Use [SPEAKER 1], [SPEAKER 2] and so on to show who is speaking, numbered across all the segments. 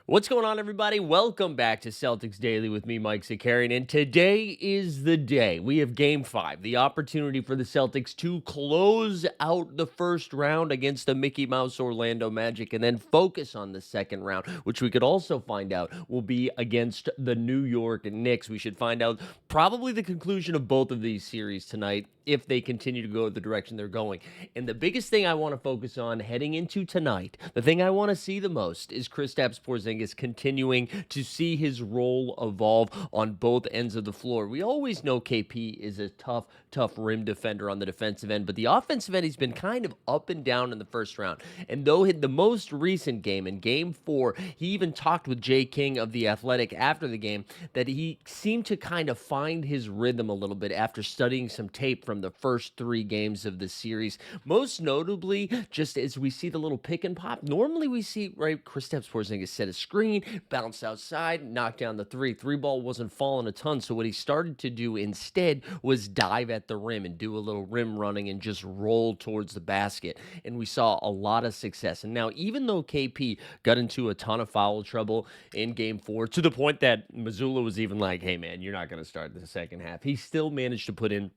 [SPEAKER 1] What's going on, everybody? Welcome back to Celtics Daily with me, Mike Zakarian. And today is the day. We have Game 5, the opportunity for the Celtics to close out the first round against the Mickey Mouse Orlando Magic and then focus on the second round, which we could also find out will be against the New York Knicks. We should find out probably the conclusion of both of these series tonight if they continue to go the direction they're going. And the biggest thing I want to focus on heading into tonight, the thing I want to see the most is Kristaps Porzingis continuing to see his role evolve on both ends of the floor. We always know KP is a tough rim defender on the defensive end, but the offensive end, he's been kind of up and down in the first round. And though the most recent game, in Game 4, he even talked with Jay King of The Athletic after the game that he seemed to kind of find his rhythm a little bit after studying some tape from the first 3 games of the series. Most notably, just as we see the little pick and pop, normally we see, right, Kristaps Porzingis set a screen, bounce outside, knock down the three. Three ball wasn't falling a ton, so what he started to do instead was dive at the rim and do a little rim running and just roll towards the basket. And we saw a lot of success. And now, even though KP got into a ton of foul trouble in Game 4, to the point that Mazzulla was even like, hey man, you're not going to start the second half, he still managed to put in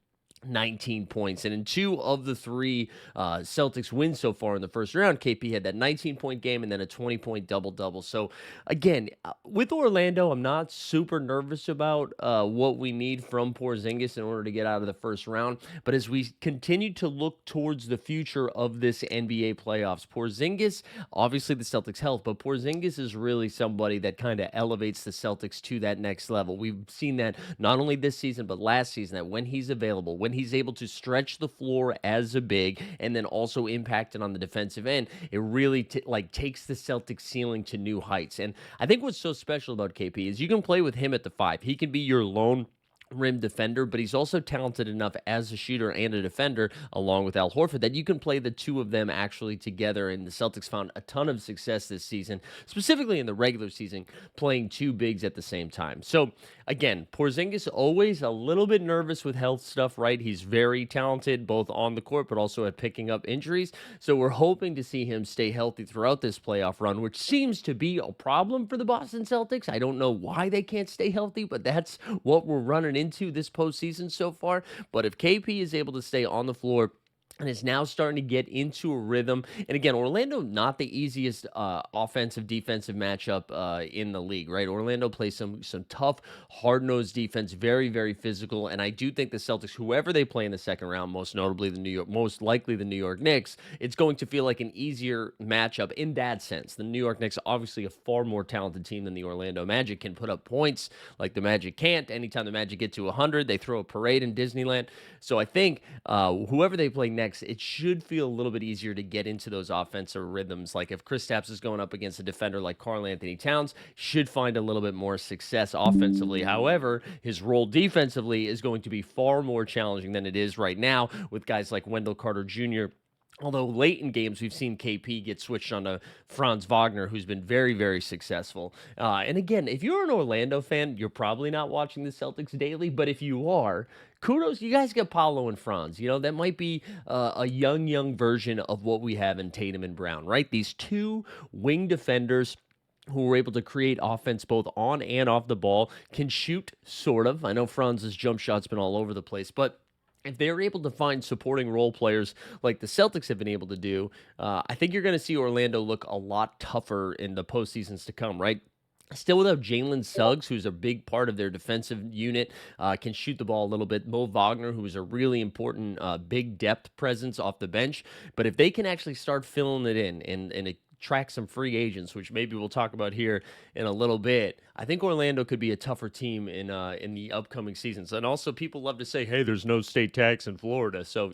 [SPEAKER 1] 19 points. And in 2 of the 3 Celtics wins so far in the first round, KP had that 19-point game and then a 20-point double-double. So, again, with Orlando, I'm not super nervous about what we need from Porzingis in order to get out of the first round. But as we continue to look towards the future of this NBA playoffs, Porzingis, obviously the Celtics' health, but Porzingis is really somebody that kind of elevates the Celtics to that next level. We've seen that not only this season, but last season, that when he's available, when he's able to stretch the floor as a big and then also impact it on the defensive end, it really takes the Celtics ceiling to new heights. And I think what's so special about KP is you can play with him at the 5. He can be your lone rim defender, but he's also talented enough as a shooter and a defender, along with Al Horford, that you can play the two of them actually together. And the Celtics found a ton of success this season, specifically in the regular season, playing 2 bigs at the same time. So again, Porzingis always a little bit nervous with health stuff, right? He's very talented both on the court, but also at picking up injuries. So we're hoping to see him stay healthy throughout this playoff run, which seems to be a problem for the Boston Celtics. I don't know why they can't stay healthy, but that's what we're running into this postseason so far. But if KP is able to stay on the floor and is now starting to get into a rhythm. And again, Orlando, not the easiest offensive defensive matchup in the league, right? Orlando plays some tough, hard-nosed defense, very, very physical. And I do think the Celtics, whoever they play in the second round, most likely the New York Knicks, it's going to feel like an easier matchup in that sense. The New York Knicks, obviously a far more talented team than the Orlando Magic, can put up points like the Magic can't. Anytime the Magic get to 100, they throw a parade in Disneyland. So I think whoever they play next, it should feel a little bit easier to get into those offensive rhythms. Like if Kristaps is going up against a defender like Karl Anthony Towns, should find a little bit more success offensively. However, his role defensively is going to be far more challenging than it is right now with guys like Wendell Carter Jr., although late in games, we've seen KP get switched on to Franz Wagner, who's been very, very successful. And again, if you're an Orlando fan, you're probably not watching the Celtics daily. But if you are, kudos, you guys get Paolo and Franz. You know, that might be a young version of what we have in Tatum and Brown, right? These 2 wing defenders who were able to create offense both on and off the ball, can shoot, sort of. I know Franz's jump shot's been all over the place, but if they're able to find supporting role players like the Celtics have been able to do, I think you're going to see Orlando look a lot tougher in the postseasons to come, right? Still without Jalen Suggs, who's a big part of their defensive unit, can shoot the ball a little bit. Mo Wagner, who is a really important big depth presence off the bench. But if they can actually start filling it in and attract some free agents, which maybe we'll talk about here in a little bit, I think Orlando could be a tougher team in the upcoming seasons. And also, people love to say, "Hey, there's no state tax in Florida," so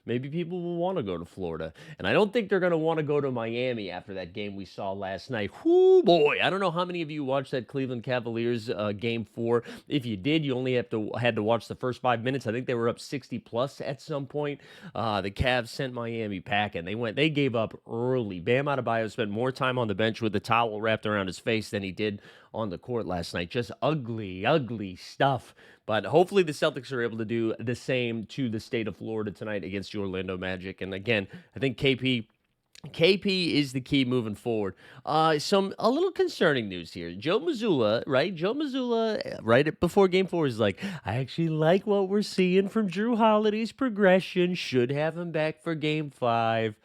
[SPEAKER 1] maybe people will want to go to Florida. And I don't think they're going to want to go to Miami after that game we saw last night. Whoo boy! I don't know how many of you watched that Cleveland Cavaliers Game 4. If you did, you only had to watch the first 5 minutes. I think they were up 60 plus at some point. The Cavs sent Miami packing. They gave up early. Bam Adebayo spent more time on the bench with the towel wrapped around his face than he did on the court last night. Just ugly stuff. But hopefully the Celtics are able to do the same to the state of Florida tonight against the Orlando Magic. And again, I think KP KP is the key moving forward. Some a little concerning news here. Joe Mazzulla, right? Joe Mazzulla, before Game 4 is like, I actually like what we're seeing from Drew Holiday's progression. Should have him back for Game 5.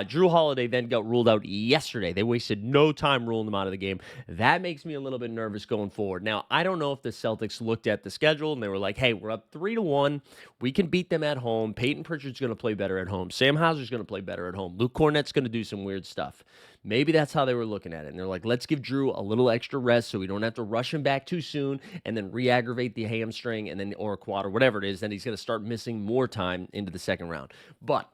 [SPEAKER 1] Drew Holiday then got ruled out yesterday. They wasted no time ruling him out of the game. That makes me a little bit nervous going forward. Now, I don't know if the Celtics looked at the schedule and they were like, hey, we're up 3-1. We can beat them at home. Peyton Pritchard's going to play better at home. Sam Hauser's going to play better at home. Luke Cornett's going to do some weird stuff. Maybe that's how they were looking at it. And they're like, let's give Drew a little extra rest so we don't have to rush him back too soon and then re-aggravate the hamstring and then or a quad or whatever it is. Then he's going to start missing more time into the second round. But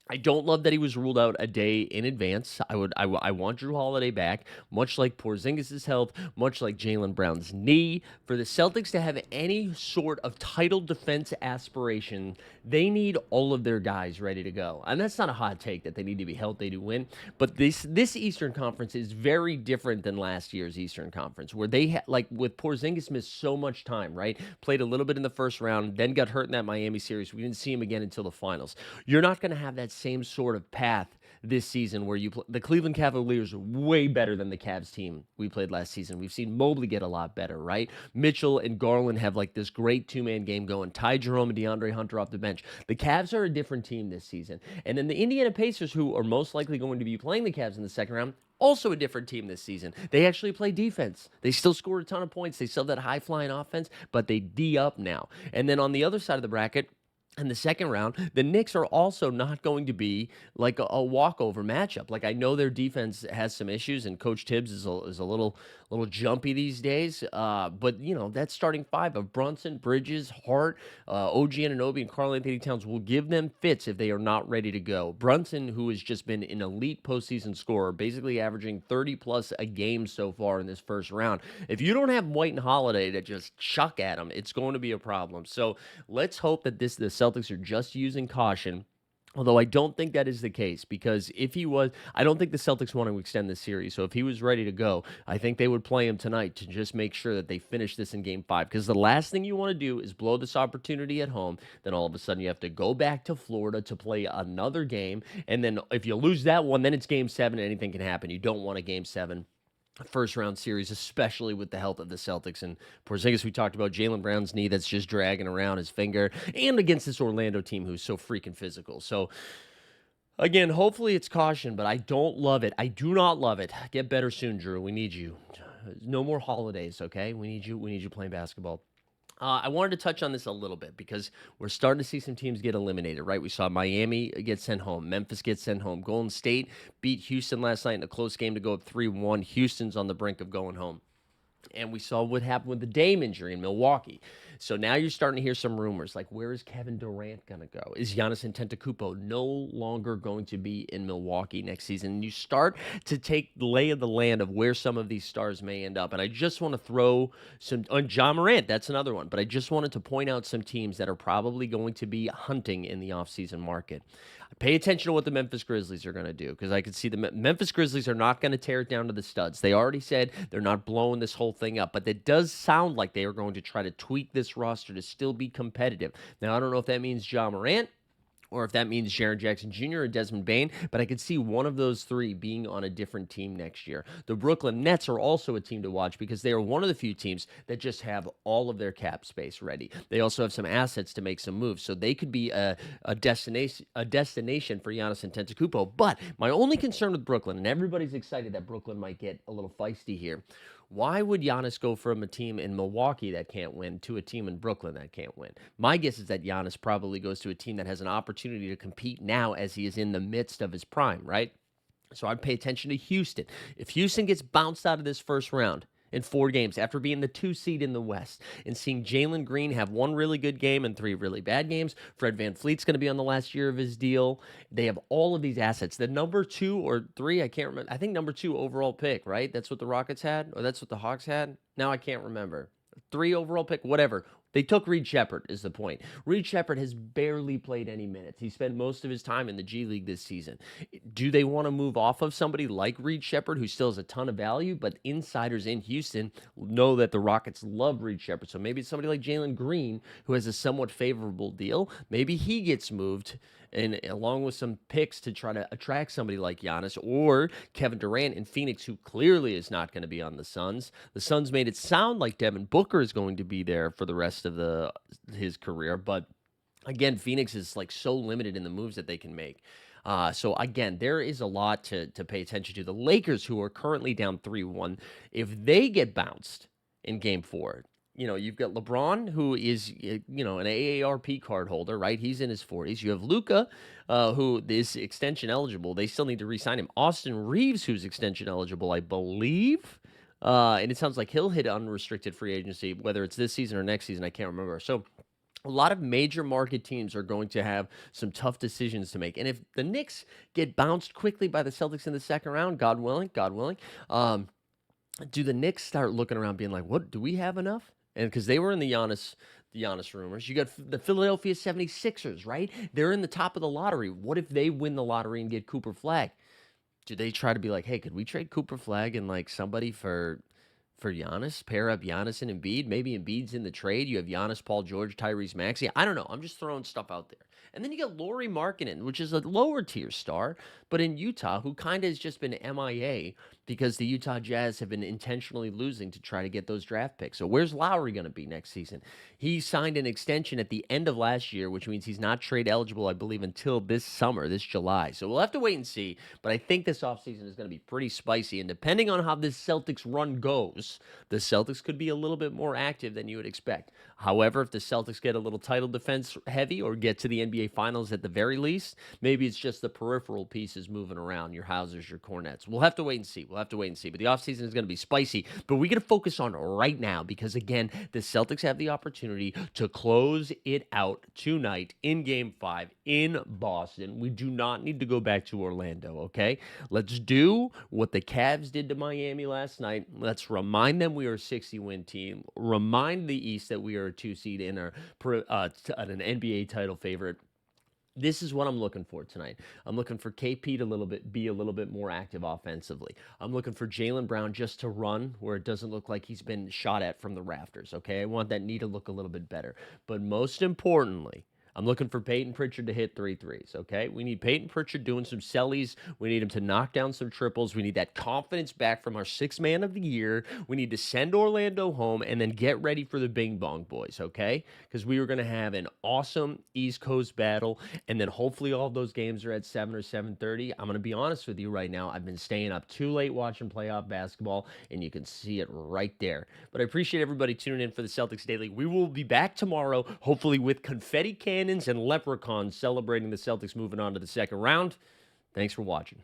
[SPEAKER 1] I don't love that he was ruled out a day in advance. I want Drew Holiday back, much like Porzingis' health, much like Jaylen Brown's knee. For the Celtics to have any sort of title defense aspiration, they need all of their guys ready to go. And that's not a hot take that they need to be healthy to win. But this Eastern Conference is very different than last year's Eastern Conference, where they like with Porzingis missed so much time, right? Played a little bit in the first round, then got hurt in that Miami series. We didn't see him again until the finals. You're not going to have that same sort of path this season where the Cleveland Cavaliers are way better than the Cavs team we played last season. We've seen Mobley get a lot better, right? Mitchell and Garland have like this great two-man game going. Ty Jerome and DeAndre Hunter off the bench. The Cavs are a different team this season. And then the Indiana Pacers, who are most likely going to be playing the Cavs in the second round, also a different team this season. They actually play defense. They still score a ton of points. They still have that high-flying offense, but they D up now. And then on the other side of the bracket, in the second round, the Knicks are also not going to be like a walkover matchup. Like, I know their defense has some issues, and Coach Tibbs is a little jumpy these days. But you know that starting five of Brunson, Bridges, Hart, OG Anunoby, and Karl Anthony Towns will give them fits if they are not ready to go. Brunson, who has just been an elite postseason scorer, basically averaging 30 plus a game so far in this first round. If you don't have White and Holiday to just chuck at him, it's going to be a problem. So let's hope that the Celtics are just using caution. Although I don't think that is the case, because if he was, I don't think the Celtics want to extend the series. So if he was ready to go, I think they would play him tonight to just make sure that they finish this in Game 5. Because the last thing you want to do is blow this opportunity at home. Then all of a sudden you have to go back to Florida to play another game. And then if you lose that one, then it's Game 7 and anything can happen. You don't want a Game 7 first round series, especially with the health of the Celtics. And Porzingis, we talked about Jaylen Brown's knee that's just dragging around his finger, and against this Orlando team who's so freaking physical. So again, hopefully it's caution, but I don't love it. I do not love it. Get better soon, Drew. We need you. No more holidays, okay? We need you. We need you playing basketball. I wanted to touch on this a little bit because we're starting to see some teams get eliminated, right? We saw Miami get sent home. Memphis get sent home. Golden State beat Houston last night in a close game to go up 3-1. Houston's on the brink of going home. And we saw what happened with the Dame injury in Milwaukee. So now you're starting to hear some rumors, like where is Kevin Durant going to go? Is Giannis Antetokounmpo no longer going to be in Milwaukee next season? And you start to take the lay of the land of where some of these stars may end up. And I just want to throw some, on John Morant, that's another one. But I just wanted to point out some teams that are probably going to be hunting in the offseason market. Pay attention to what the Memphis Grizzlies are going to do, because I can see the Memphis Grizzlies are not going to tear it down to the studs. They already said they're not blowing this whole thing up, but it does sound like they are going to try to tweak this roster to still be competitive. Now, I don't know if that means John Morant, or if that means Jaren Jackson Jr. or Desmond Bane, but I could see one of those three being on a different team next year. The Brooklyn Nets are also a team to watch because they are one of the few teams that just have all of their cap space ready. They also have some assets to make some moves, so they could be a destination for Giannis Antetokounmpo. But my only concern with Brooklyn, and everybody's excited that Brooklyn might get a little feisty here, why would Giannis go from a team in Milwaukee that can't win to a team in Brooklyn that can't win? My guess is that Giannis probably goes to a team that has an opportunity to compete now as he is in the midst of his prime, right? So I'd pay attention to Houston. If Houston gets bounced out of this first round in 4 games after being the 2 seed in the West and seeing Jalen Green have 1 really good game and 3 really bad games, Fred VanVleet's going to be on the last year of his deal. They have all of these assets. The number 2 or 3, I can't remember. I think number 2 overall pick, right? That's what the Rockets had, or that's what the Hawks had. Now I can't remember. 3 overall pick, whatever. They took Reed Sheppard, is the point. Reed Sheppard has barely played any minutes. He spent most of his time in the G League this season. Do they want to move off of somebody like Reed Sheppard, who still has a ton of value, but insiders in Houston know that the Rockets love Reed Sheppard. So maybe it's somebody like Jalen Green, who has a somewhat favorable deal. Maybe he gets moved and along with some picks to try to attract somebody like Giannis or Kevin Durant in Phoenix, who clearly is not going to be on the Suns. The Suns made it sound like Devin Booker is going to be there for the rest of his career, but again, Phoenix is like so limited in the moves that they can make. So again, there is a lot to pay attention to. The Lakers, who are currently down 3-1, if they get bounced in Game 4, you've got LeBron, who is an AARP card holder, right? He's in his 40s. You have Luca, who is extension eligible. They still need to re-sign him. Austin Reeves, who's extension eligible, I believe. And it sounds like he'll hit unrestricted free agency, whether it's this season or next season. I can't remember. So a lot of major market teams are going to have some tough decisions to make. And if the Knicks get bounced quickly by the Celtics in the second round, God willing, do the Knicks start looking around being like, what, do we have enough? And because they were in the Giannis rumors. You got the Philadelphia 76ers, right? They're in the top of the lottery. What if they win the lottery and get Cooper Flag? Do they try to be like, hey, could we trade Cooper Flag and like somebody for Giannis, pair up Giannis and Embiid? Maybe Embiid's in the trade. You have Giannis, Paul George, Tyrese Maxey. I don't know. I'm just throwing stuff out there. And then you got Lauri Markkanen, which is a lower tier star, but in Utah, who kind of has just been MIA because the Utah Jazz have been intentionally losing to try to get those draft picks. So where's Lowry going to be next season? He signed an extension at the end of last year, which means he's not trade eligible, I believe, until this summer, this July. So we'll have to wait and see. But I think this offseason is going to be pretty spicy. And depending on how this Celtics run goes, the Celtics could be a little bit more active than you would expect. However, if the Celtics get a little title defense heavy or get to the NBA Finals at the very least, maybe it's just the peripheral pieces moving around, your Hausers, your Cornets. We'll have to wait and see. But the offseason is going to be spicy. But we got to focus on right now because, again, the Celtics have the opportunity to close it out tonight in Game 5 in Boston. We do not need to go back to Orlando, okay? Let's do what the Cavs did to Miami last night. Let's remind them we are a 60-win team. Remind the East that we are a 2 seed and are an NBA title favorite. This is what I'm looking for tonight. I'm looking for KP to be a little bit more active offensively. I'm looking for Jaylen Brown just to run where it doesn't look like he's been shot at from the rafters, okay? I want that knee to look a little bit better. But most importantly, I'm looking for Peyton Pritchard to hit 3 threes, okay? We need Peyton Pritchard doing some sellies. We need him to knock down some triples. We need that confidence back from our sixth man of the year. We need to send Orlando home and then get ready for the Bing Bong Boys, okay? Because we are going to have an awesome East Coast battle, and then hopefully all those games are at 7 or 7:30. I'm going to be honest with you right now. I've been staying up too late watching playoff basketball, and you can see it right there. But I appreciate everybody tuning in for the Celtics Daily. We will be back tomorrow, hopefully with confetti cannons and leprechauns celebrating the Celtics moving on to the second round. Thanks for watching.